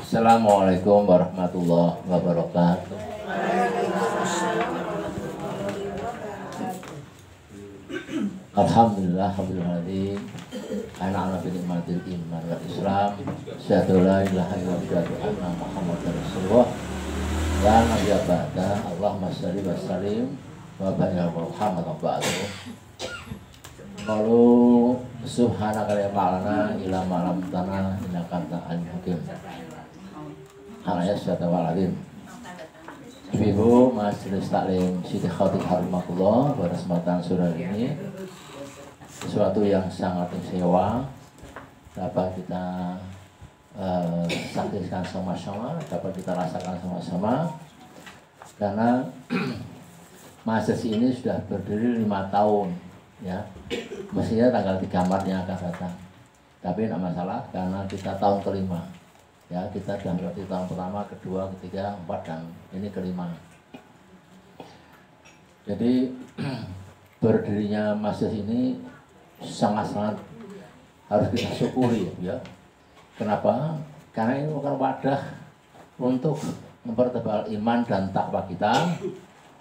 Assalamualaikum warahmatullahi wabarakatuh. Alhamdulillah rabbil alamin. Ana bi nikmatil iman wal islam. Syahadu la ilaha illallah wa anna muhammadar rasulullah. La nabiyya ba'da. Allahumma shalli wa sallim wa barik ala Muhammad wa ba'du. Qalu subhanaka la ma'lana ila ma'lam tanah innaka antal alim hakim. Al-ayat syatawal-alim. Ibu Majelis Taklim Siti Khatib Harimatullah pada kesempatan sore ini sesuatu yang sangat istimewa dapat kita saksikan sama-sama, dapat kita rasakan sama-sama karena majelis ini sudah berdiri 5 tahun ya, mestinya tanggal 3 Maret yang akan datang, tapi tidak masalah karena kita tahun kelima ya, kita sudah berarti tahun pertama, kedua, ketiga, 4 dan ini kelima. Jadi berdirinya majelis ini sangat-sangat harus kita syukuri ya. Kenapa? Karena ini bukan wadah untuk mempertebal iman dan takwa kita,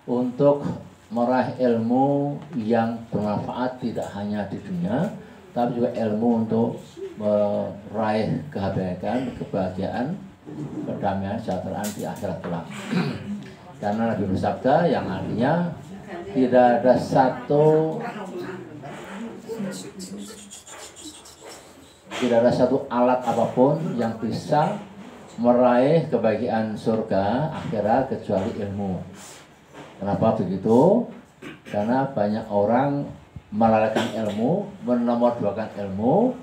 untuk meraih ilmu yang bermanfaat tidak hanya di dunia, tapi juga ilmu untuk meraih kebahagiaan, perdamaian, kesejahteraan di akhirat kelak. Karena Nabi bersabda yang artinya tidak ada satu alat apapun yang bisa meraih kebahagiaan surga akhirat kecuali ilmu. Kenapa begitu? Karena banyak orang melalaikan ilmu, menomorduakan ilmu,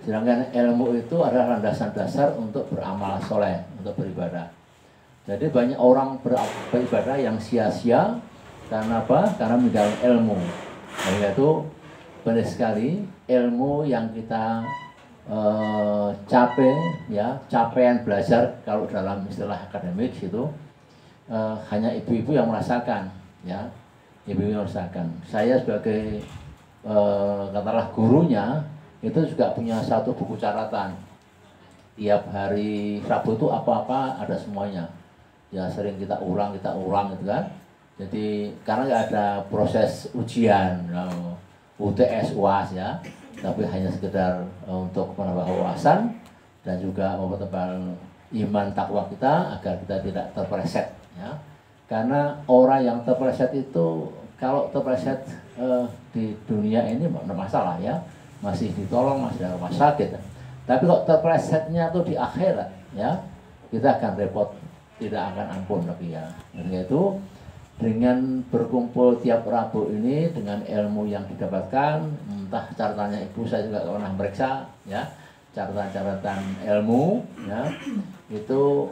sedangkan ilmu itu adalah landasan dasar untuk beramal soleh, untuk beribadah. Jadi banyak orang beribadah yang sia-sia karena apa? Karena meninggalkan ilmu. Nah, yaitu benar sekali ilmu yang kita capai, ya, capaian belajar kalau dalam istilah akademik itu hanya ibu-ibu yang merasakan, ya, ibu-ibu yang merasakan. Saya sebagai katakanlah gurunya itu juga punya satu buku catatan. Tiap hari Rabu itu apa-apa ada semuanya. Ya sering kita ulang gitu kan. Jadi karena nggak ada proses ujian, UTS, UAS ya, tapi hanya sekedar untuk menambah wawasan dan juga mempertebal iman takwa kita agar kita tidak terpeleset ya. Karena orang yang terpeleset itu kalau terpeleset di dunia ini tidak masalah ya, masih ditolong, masih ada rumah sakit. Tapi kalau terpelesetnya itu di akhirat ya, kita akan repot, tidak akan ampun lagi ya. Yaitu dengan berkumpul tiap Rabu ini dengan ilmu yang didapatkan, entah catatannya ibu saya juga pernah meriksa ya, catatan-catatan ilmu ya, itu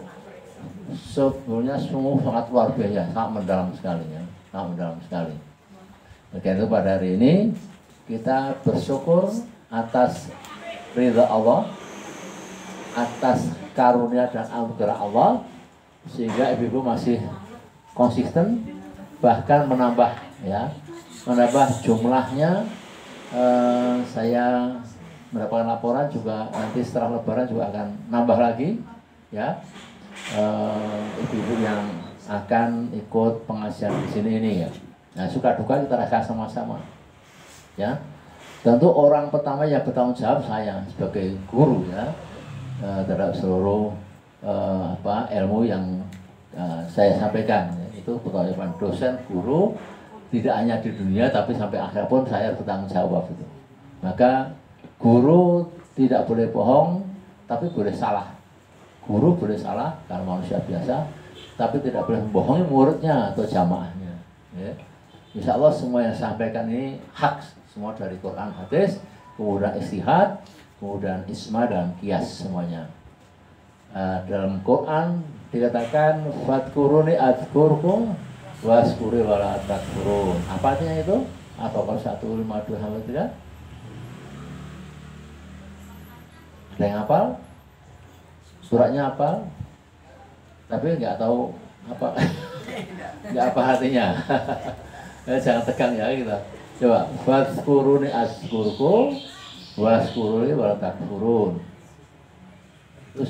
sebenarnya sungguh sangat luar biasa, sangat mendalam sekali ya, sangat mendalam sekali. Maka itu pada hari ini kita bersyukur atas ridha Allah, atas karunia dan anugerah Allah, sehingga ibu-ibu masih konsisten, bahkan menambah ya, menambah jumlahnya. Saya mendapatkan laporan juga nanti setelah lebaran juga akan nambah lagi ya, ibu-ibu yang akan ikut pengajian di sini ini ya. Nah, suka duka kita rasakan sama-sama ya. Tentu orang pertama yang bertanggung jawab saya sebagai guru ya, terhadap seluruh ilmu yang saya sampaikan ya. Itu pertanyaan dosen, guru, tidak hanya di dunia tapi sampai akhir pun saya bertanggung jawab itu. Maka guru tidak boleh bohong, tapi boleh salah. Guru boleh salah karena manusia biasa, tapi tidak boleh membohongi muridnya atau jamaahnya. Ya. Insya Allah semua yang saya sampaikan ini hak, semua dari Quran, hadis, kemudian istihad, kemudian isma dan kias semuanya. Dalam Quran dikatakan fadkuruni adzkurkum waskuri wala takfurun. Apa artinya itu? Apa kalau 152 sampai 3? Ada yang hafal? Suratnya hafal? Tapi nggak tahu apa, nggak apa artinya. Jangan tegang ya kita. Coba fadkuruni adzkurkum waskuri wala takfurun. Itu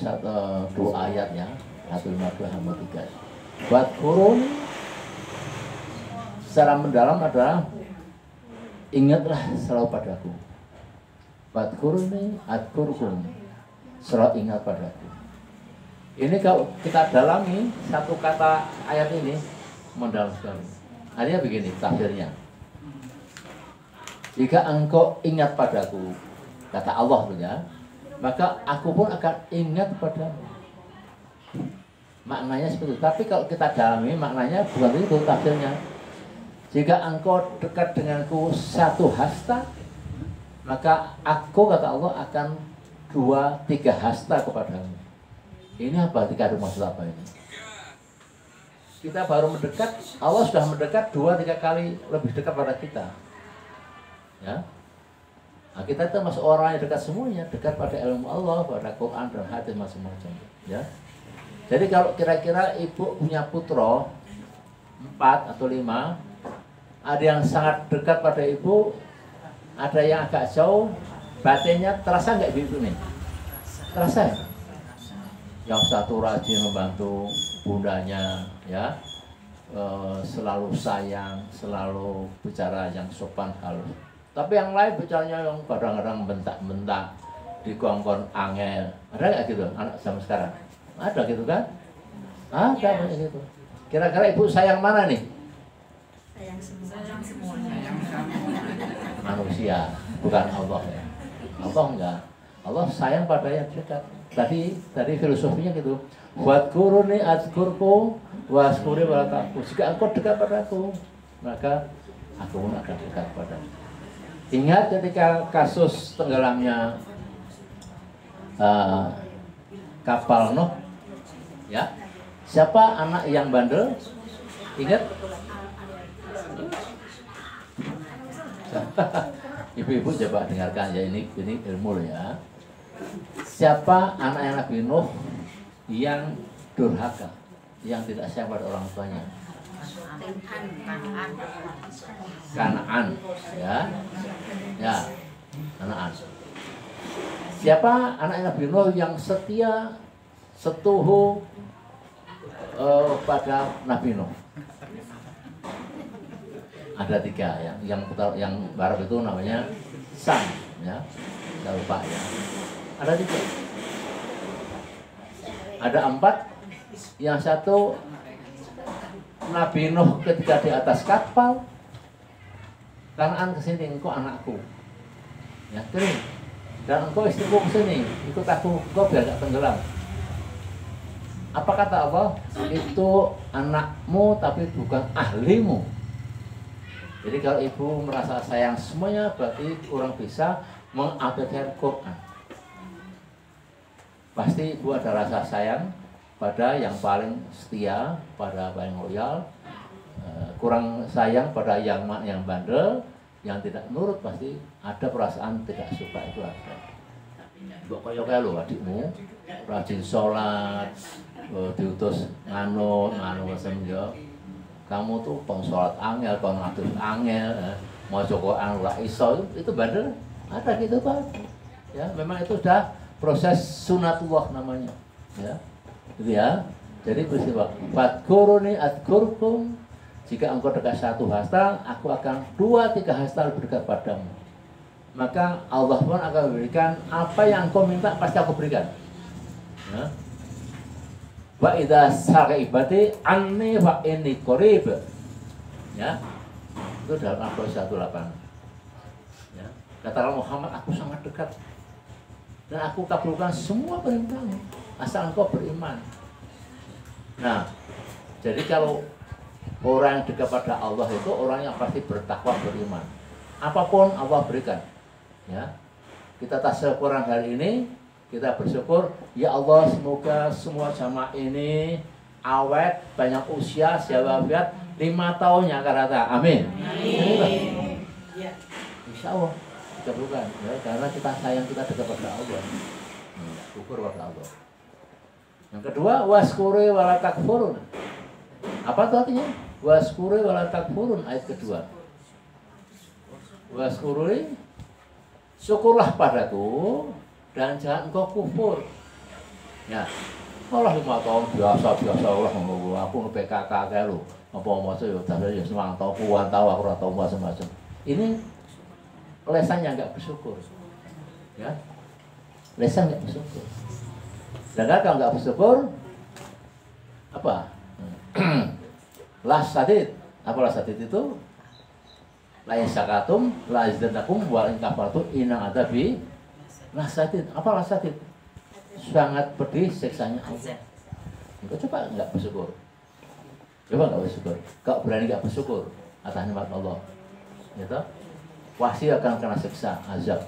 dua ayat ya, 152 sama 3. Buat kurun secara mendalam adalah ingatlah selalu padaku. Buat kurun adkurkum, selalu ingat padaku. Ini kalau kita dalami satu kata ayat ini mendalam sekali. Artinya begini tafsirnya. Jika engkau ingat padaku, kata Allah ya, maka aku pun akan ingat padamu. Maknanya seperti itu. Tapi kalau kita dalami maknanya bukan itu tafsirnya. Jika engkau dekat denganku satu hasta, maka aku kata Allah akan 2-3 hasta kepadamu. Ini apa? Dikandung maksud apa ini? Kita baru mendekat, Allah sudah mendekat 2-3 kali lebih dekat pada kita. Ya. Nah, kita itu masuk orang yang dekat semuanya, dekat pada ilmu Allah, pada Quran dan hadis macam-macam. Ya. Jadi kalau kira-kira ibu punya putra 4 atau 5, ada yang sangat dekat pada ibu, ada yang agak jauh, batinnya terasa nggak ibu nih? Terasa ya? Yang satu rajin membantu bundanya, ya, selalu sayang, selalu bicara yang sopan halus. Tapi yang lain bicaranya yang kadang-kadang bentak-bentak, dikongkon angel. Ada nggak gitu anak zaman sekarang? Ada gitu kan? Ada banyak gitu. Kira-kira ibu sayang mana nih? Sayang semua. Manusia, bukan Allah ya. Allah enggak. Allah sayang pada yang dekat. Tadi filosofinya gitu. Buat kuruni azkurku waskuri walataku. Jika engkau dekat padaku, maka aku pun akan dekat padamu. Ingat ketika kasus tenggelamnya kapal Nuh, ya. Siapa anak yang bandel? Ingat? Ibu-ibu coba dengarkan ya, ini ilmu ya. Siapa anak yang Nabi Nuh yang durhaka, yang tidak sayang pada orang tuanya? Kanaan, ya, Kanaan. Siapa anak Nabi Nuh yang setia, setuhu pada Nabi Nuh? Ada 3 ya. Yang barat itu namanya Sam, ya, saya lupa ya. Ada 3. Ada 4. Yang satu Nabi Nuh ketika di atas kapal, Kanaan kesini, engkau anakku, ya kering, dan engkau istriku kesini, ikut aku, engkau biar gak tenggelam. Apa kata Allah? Itu anakmu tapi bukan ahlimu. Jadi kalau ibu merasa sayang semuanya, berarti kurang bisa mengaplikasikan Quran. Pasti ibu ada rasa sayang pada yang paling setia, pada paling loyal, kurang sayang pada yang bandel, yang tidak nurut, pasti ada perasaan tidak suka, itu ada. Pokoknya lo adikmu rajin sholat, diutus nganu semjo, kamu tuh peng sholat angel, peng ngatur angel, mau Quran ora iso, itu bandel, ada gitu Pak. Ya, memang itu sudah proses sunatullah namanya, ya. Gitu ya. Jadi peristiwa fadkuruni adkurkum, jika engkau dekat satu hasta, aku akan 2-3 hasta lebih dekat padamu. Maka Allah pun akan memberikan apa yang engkau minta, pasti aku berikan. Ya. Wa idza saqa ibati anni fa inni qarib. Ya. Itu dalam Al-Qur'an 1:8. Ya. Kata Muhammad, aku sangat dekat. Dan aku kabulkan semua perintahmu asal engkau beriman. Nah, jadi kalau orang yang dekat pada Allah itu orang yang pasti bertakwa, beriman. Apapun Allah berikan. Ya. Kita tasyakuran hari ini, kita bersyukur, ya Allah semoga semua jamaah ini awet, banyak usia, sehat walafiat, 5 tahun yang akan datang. Amin. Amin. Insya Allah kita bukan, ya, karena kita sayang, kita dekat pada Allah. Syukur pada Allah. Yang kedua, waskuri wala takfurun. Apa itu artinya? Waskuri wala takfurun, ayat kedua. Waskuri, syukurlah padaku dan jangan engkau kufur. Ya. Malah 5 tahun biasa Allah ngono. Aku nu PKK kae lho. Apa maca yo dasar yo 9 tahun, puluhan tahun aku ora tau macam-macam. Ini lesannya enggak bersyukur. Ya. Lesan enggak bersyukur. Dan kalau enggak bersyukur apa? Lasadid. Apa lasadid itu? La yasakatum la izdatakum wa in kafartum inna adzabi lasadid. Apa lasadid? Sangat pedih siksanya Allah. Engkau coba enggak bersyukur. Coba enggak bersyukur. Kau berani enggak bersyukur atas nikmat Allah. Ya toh? Pasti akan kena siksa, azab.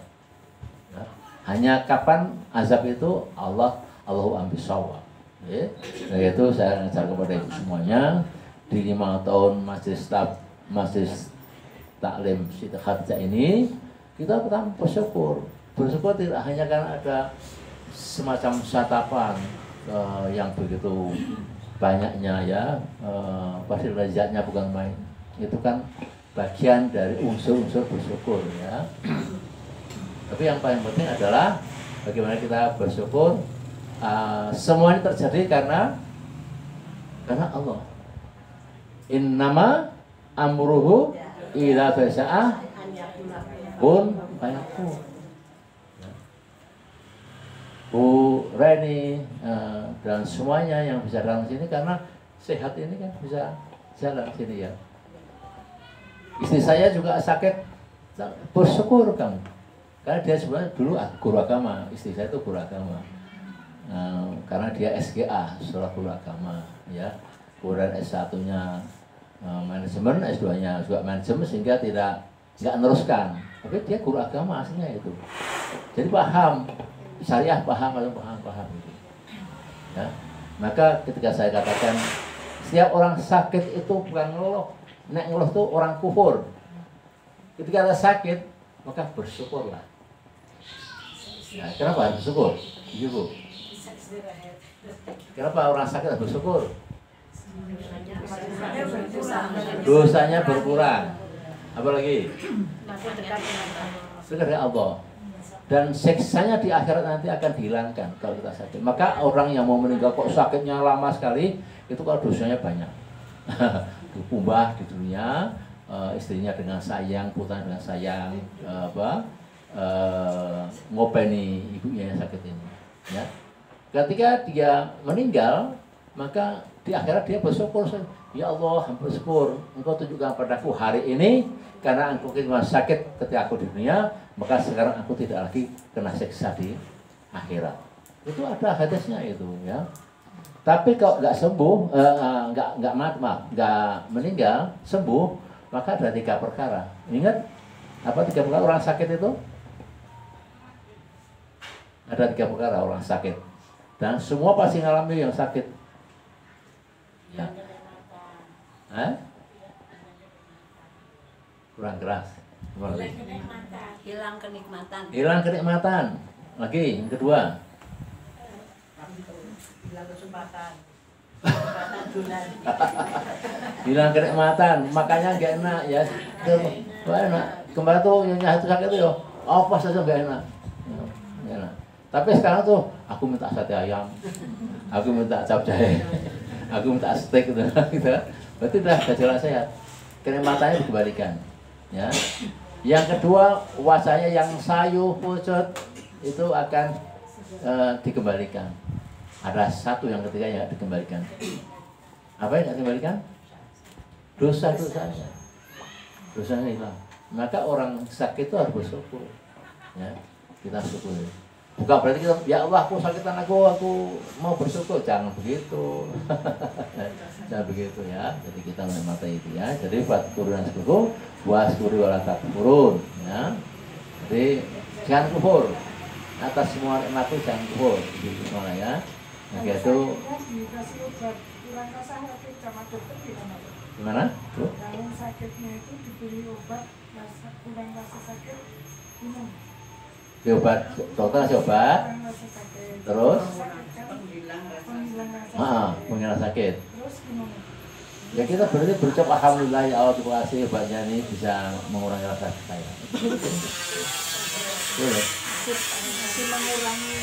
Ya. Hanya kapan azab itu Allahu ambisawab. Ya. Nah, itu saya ngajar kepada ibu semuanya di 5 tahun Majelis Taklim Siti Khadijah ini kita pertama bersyukur. Bersyukur tidak hanya karena ada semacam satapan yang begitu banyaknya ya, pasti lezatnya bukan main. Itu kan bagian dari unsur-unsur bersyukur ya. Tapi yang paling penting adalah bagaimana kita bersyukur. Semua ini terjadi karena Allah. Innama amruhu idza basa'ah kun fayakun. Bu Reni dan semuanya yang bisa dalam sini karena sehat ini kan bisa jalan sini ya. Istri saya juga sakit, bersyukur kamu. Karena dia sebenarnya dulu guru agama, istri saya itu guru agama. Karena dia SGA, setelah guru agama ya. Kemudian S1-nya manajemen, S2-nya juga manajemen sehingga nggak meneruskan. Tapi dia guru agama aslinya itu. Jadi paham syariah, paham gitu. Ya. Maka ketika saya katakan setiap orang sakit itu bukan ngeluh, nek ngeluh itu orang kufur. Ketika ada sakit maka bersyukurlah. Nah, kenapa harus bersyukur? Ibu. Kenapa orang sakit harus bersyukur? Dosanya berkurang. Apalagi? Dekat dengan Allah. Dan siksanya di akhirat nanti akan dihilangkan kalau kita sakit. Maka orang yang mau meninggal kok sakitnya lama sekali, itu kalau dosanya banyak. Dikumbah di dunia, istrinya dengan sayang, putranya dengan sayang, ngopeni ibunya yang sakit ini. Ya. Ketika dia meninggal, maka di akhirat dia bersyukur. Ya Allah, bersyukur. Engkau tunjukkan padaku hari ini karena engkau sakit ketika aku di dunia, maka sekarang aku tidak lagi kena siksa di akhirat. Itu ada hadisnya itu ya. Tapi kalau nggak sembuh, nggak meninggal, sembuh, maka ada 3 perkara. Ingat apa 3 perkara orang sakit itu? Ada 3 perkara orang sakit. Dan semua pasti ngalami yang sakit. Ya. Kurang keras. Hilang kenikmatan. Hilang kenikmatan. Lagi yang kedua. Hilang kesempatan. Hilang kenikmatan, makanya gak enak ya. Gak enak. Kemarin tuh yang satu sakit tuh ya, apa saja gak enak. Gak enak. Tapi sekarang tuh aku minta sate ayam, aku minta capcay, aku minta steak gitu. Berarti udah gejala sehat. Kenikmatannya dikembalikan. Ya. Yang kedua, wajahnya yang sayu pucat itu akan dikembalikan. Ada satu yang ketiga yang dikembalikan. Apa yang dikembalikan? Dosa-dosanya. Dosanya hilang. Maka orang sakit itu harus bersyukur. Ya, kita syukur. Bukan berarti kita, ya Allah aku sakitan aku mau bersyukur. Jangan begitu. Jangan begitu ya. Jadi kita menikmati itu ya. Jadi buat kurunan syukur, buat syukur wala takfurun ya. Jadi jangan kufur. Atas semua nikmat itu jangan kufur. Gitu semua ya. Nah, itu gimana? Tuh? Kalau sakitnya itu diberi obat kurang rasa sakit minum. Obat, dokter ngasih obat. Terus? Penghilang sakit. Terus gimana? Ya kita berarti berucap alhamdulillah ya Allah terima kasih obatnya ini bisa mengurangi rasa sakit saya. Masih mengurangi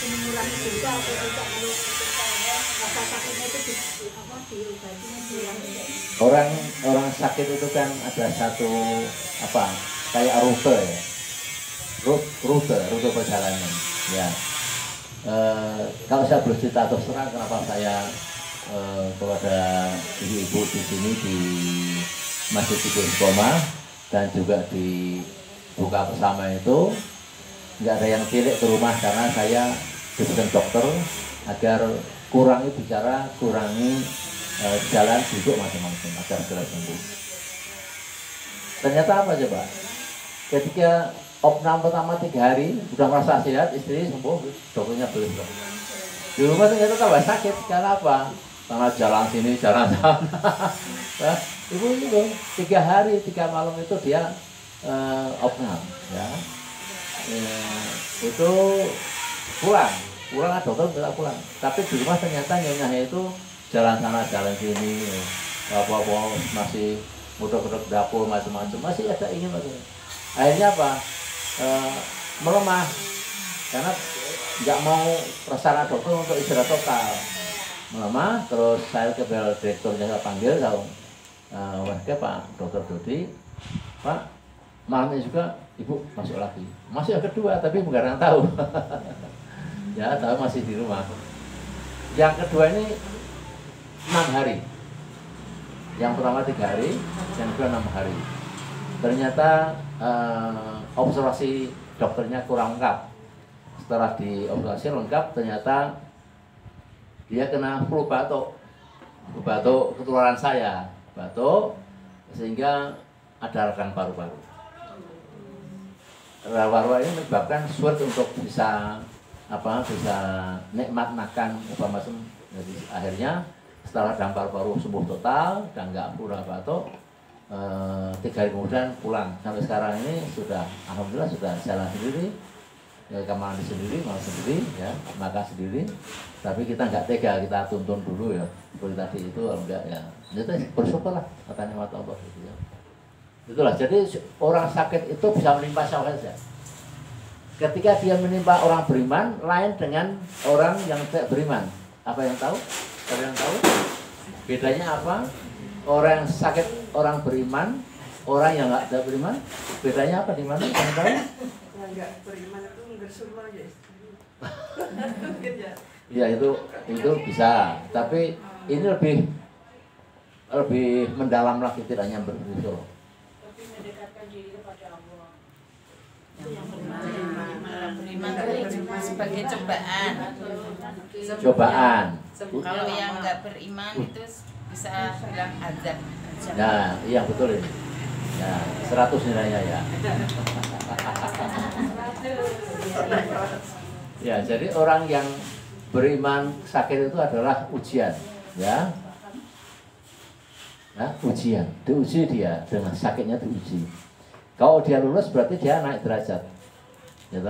mengurangi juga atau tidak kalau rasa sakitnya itu diobatinya hilang. Orang sakit itu kan ada satu apa kayak rute ya, rute perjalanan ya. Kalau saya boleh cerita terus terang kenapa saya kepada ibu-ibu di sini di Masjid Istiqomah dan juga di buka bersama itu nggak ada yang cilik ke rumah karena saya diberikan dokter agar kurangi bicara, kurangi jalan duduk macam-macam agar segera sembuh. Ternyata apa coba? Ketika opnam pertama 3 hari sudah merasa sehat, istri sembuh, dokternya beli. Di rumah ternyata tambah sakit karena apa? Karena jalan sini, jalan sana. Nah, ibu itu 3 hari 3 malam itu dia opnam, ya. Itu pulang dokter minta pulang. Tapi di rumah ternyata nyonyanya itu jalan sana jalan sini, apa masih mudah-mudah dapur macam-macam, masih ada ingin lagi. Akhirnya apa? Melemah karena nggak mau persana dokter untuk istirahat total. Melemah, terus saya ke bel direkturnya saya panggil, warga Pak Dokter Dodi, Pak malam ini juga ibu masuk lagi, masih yang kedua tapi bukan yang tahu. Ya tahu masih di rumah. Yang kedua ini 6 hari, yang pertama 3 hari, yang kedua 6 hari. Ternyata observasi dokternya kurang lengkap. Setelah diobservasi lengkap, ternyata dia kena flu batuk ketularan saya, batuk sehingga ada radang paru-paru. Radang paru-paru ini menyebabkan sulit untuk bisa nikmat makan macam. Jadi akhirnya setelah radang paru-paru sembuh total dan nggak flu dan batuk, 3 hari kemudian pulang. Sampai sekarang ini sudah alhamdulillah sudah jalan sendiri, kamar mandi sendiri, makan sendiri, ya, makan sendiri. Tapi kita nggak tega, kita tuntun dulu ya. Seperti tadi itu enggak ya. Jadi bersyukurlah katanya mata Allah gitu ya. Itulah. Jadi orang sakit itu bisa menimpa siapa saja. Ketika dia menimpa orang beriman, lain dengan orang yang tidak beriman. Apa yang tahu? Kalian tahu? Bedanya apa? Orang yang sakit orang beriman, orang yang nggak ada beriman, bedanya apa di mana? Yang tahu? Yang nggak beriman itu nggak suruh aja. Ya itu bisa, tapi ini lebih mendalam lagi, tidak hanya berusul. Tapi mendekatkan diri kepada Allah. Yang beriman itu sebagai cobaan. Kalau yang nggak beriman itu bisa bilang azab. Nah, iya betul ini. Ya, 100 nilainya ya. Ya, jadi orang yang beriman sakit itu adalah ujian, ya. Nah, ujian, diuji dia dengan sakitnya diuji. Kalau dia lulus berarti dia naik derajat, gitu.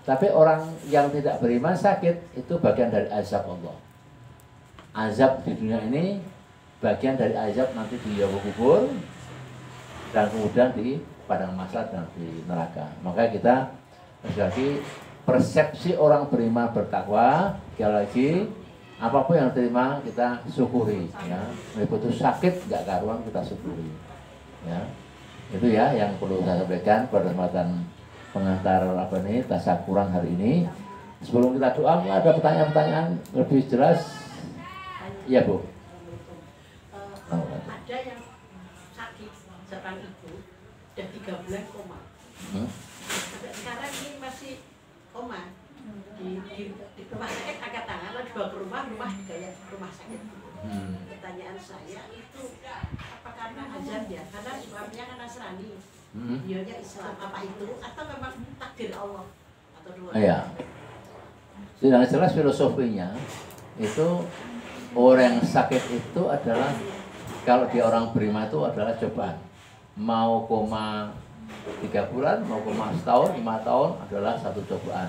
Tapi orang yang tidak beriman sakit itu bagian dari azab Allah. Azab di dunia ini bagian dari azab nanti di yaumul kubur dan kemudian di padang mahsyar dan di neraka. Maka kita lagi persepsi orang beriman bertakwa, sekali lagi apapun yang terima kita syukuri, ya. Begitu sakit nggak karuan kita syukuri, ya. Itu ya yang perlu saya sampaikan pada kesempatan pengantar tasyakuran hari ini. Sebelum kita doa, ada pertanyaan-pertanyaan lebih jelas? Iya Bu. Ada yang sakit seorang ibu dan 3 bulan koma. Sekarang ini masih koma di rumah sakit, angkat tangan lalu dibawa ke rumah kayak rumah sakit. Pertanyaan saya itu apa karena azab ya? Karena suaminya kan Nasrani, dianya Islam, apa itu atau memang takdir Allah atau dua? Iya. Sudah jelas filosofinya itu orang yang sakit itu adalah, kalau dia orang beriman itu adalah cobaan. Mau koma 3 bulan, mau koma setahun, 5 tahun adalah satu cobaan.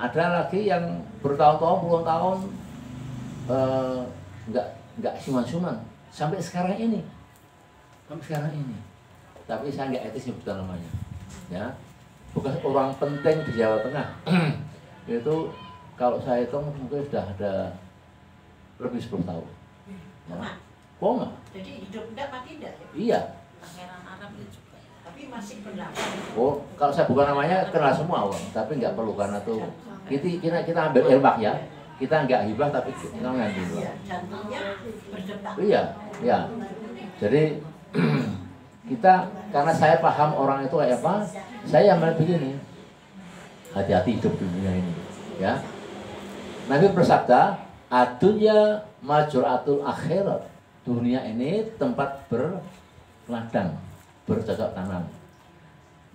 Ada lagi yang bertahun-tahun, puluhan tahun nggak suman-suman sampai sekarang ini. Tapi saya nggak etis nyebutkan namanya, ya. bekas orang penting di Jawa Tengah. Itu kalau saya hitung mungkin sudah ada lebih 10 tahun. Ya. Koma. Jadi hidup enggak mati enggak ya? Iya. Pangeran Arab itu juga. Tapi masih berlaku. Oh, kalau saya bukan namanya kenal semua orang, tapi nggak perlu karena tuh kita ambil ilmu ya. Kita nggak hibah tapi kita ngambil. Iya, jantungnya berdetak. Iya, ya. Jadi kita karena saya paham orang itu kayak apa, saya ambil begini. Hati-hati hidup di dunia ini, ya. Nabi bersabda, "Adunya majuratul akhirat." Dunia ini tempat berladang, bercocok tanam.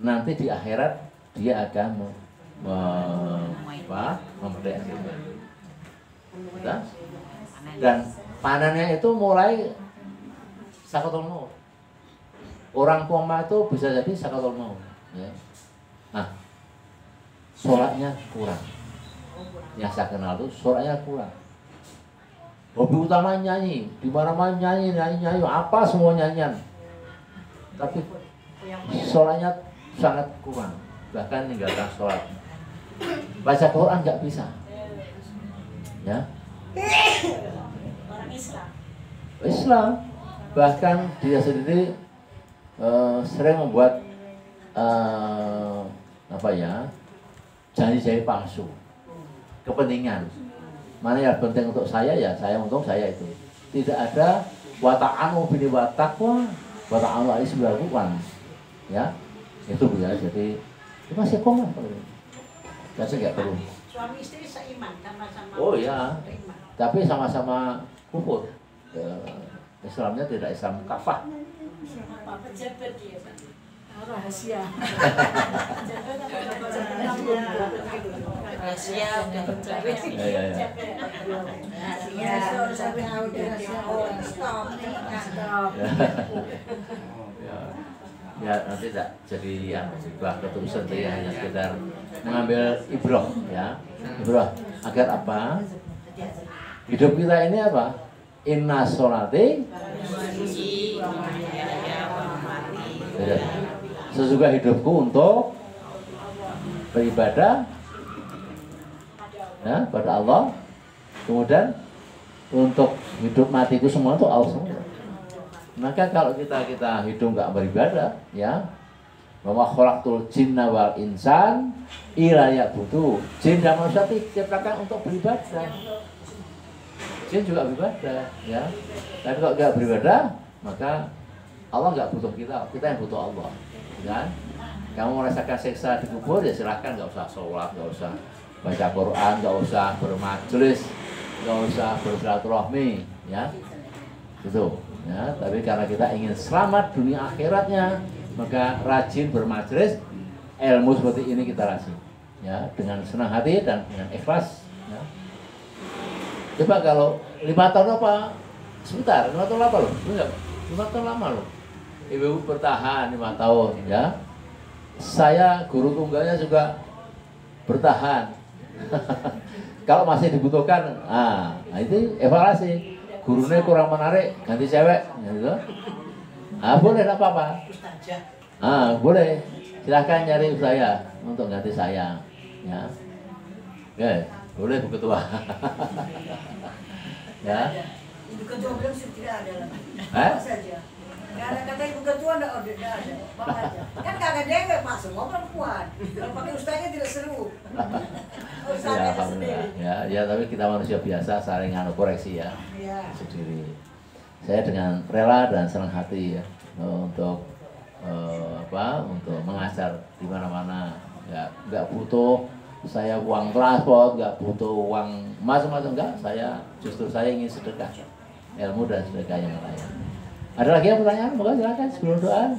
Nanti di akhirat dia akan memperdayakan. Dan panennya itu mulai sakatul maut. Orang koma itu bisa jadi sakatul maut. Ya. Nah, sholatnya kurang. Yang saya kenal itu sholatnya kurang. Hobi utama nyanyi, di mana-mana nyanyi, apa semua nyanyian. Tapi sholatnya sangat kurang, bahkan meninggalkan sholat. Baca Quran nggak bisa. Ya. Orang Islam, bahkan dia sendiri sering membuat janji-janji palsu, kepentingan. Mana yang penting untuk saya ya saya untung saya itu. Tidak ada wata'anu bini watakwa, wata'anu ali sembilan. Ya, itu bisa jadi itu masih koma. Jadi nggak perlu. Suami istri seiman sama-sama. Oh ya, beriman. tapi sama-sama kufur. Islamnya tidak Islam kafah. Apa pejabat dia, Pak? Rahasia. Rahasia udah mencari. Ya. Ya nanti tak jadi yang sebuah keputusan saya hanya sekedar mengambil ibrah ya. Ibrah agar apa? Hidup kita ini apa? Inna sholati sesudah hidupku untuk beribadah ya, pada Allah. Kemudian untuk hidup matiku semua itu Allah semua. Maka kalau kita hidup nggak beribadah, ya, bahwa khalaqtul jinna wal insan illa ya'budu. Jin dan manusia diciptakan untuk beribadah. Jin juga beribadah, ya. Tapi kalau nggak beribadah, maka Allah nggak butuh kita yang butuh Allah, kan? Kamu merasakan siksa di kubur ya silahkan, nggak usah sholat, nggak usah baca Quran, nggak usah bermajelis, nggak usah bersilaturahmi, ya. Gitu. Ya, tapi karena kita ingin selamat dunia akhiratnya, maka rajin bermajelis, ilmu seperti ini kita rajin, ya, dengan senang hati dan dengan ikhlas. Ya. Coba kalau 5 tahun apa? Sebentar, 5 tahun apa loh? Enggak, 5 tahun lama loh. Ibu bertahan 5 tahun, ya. Saya guru tunggalnya juga bertahan. Kalau masih dibutuhkan, itu evaluasi. Gurunya kurang menarik, ganti cewek, gitu. Boleh, tidak apa-apa. Boleh. Silahkan cari saya untuk ganti saya, ya. Oke, boleh Bu Ketua. Ya. Ibu Ketua bilang tidak ada lagi. Eh? Saja. Nggak ada kata Ibu Ketua, nggak ada. Bapak aja. Kan kagak dewek Pak, semua perempuan. Kalau pakai ustaznya tidak seru. Ya, alhamdulillah. Ya, tapi kita manusia biasa saling koreksi ya. Iya. Sendiri. Saya dengan rela dan senang hati ya untuk untuk mengajar di mana-mana. Nggak butuh saya uang transport, nggak butuh uang macam-macam, enggak. Justru saya ingin sedekah ilmu dan sedekah yang lain. Ada lagi yang pertanyaan? Silakan sebelum doa.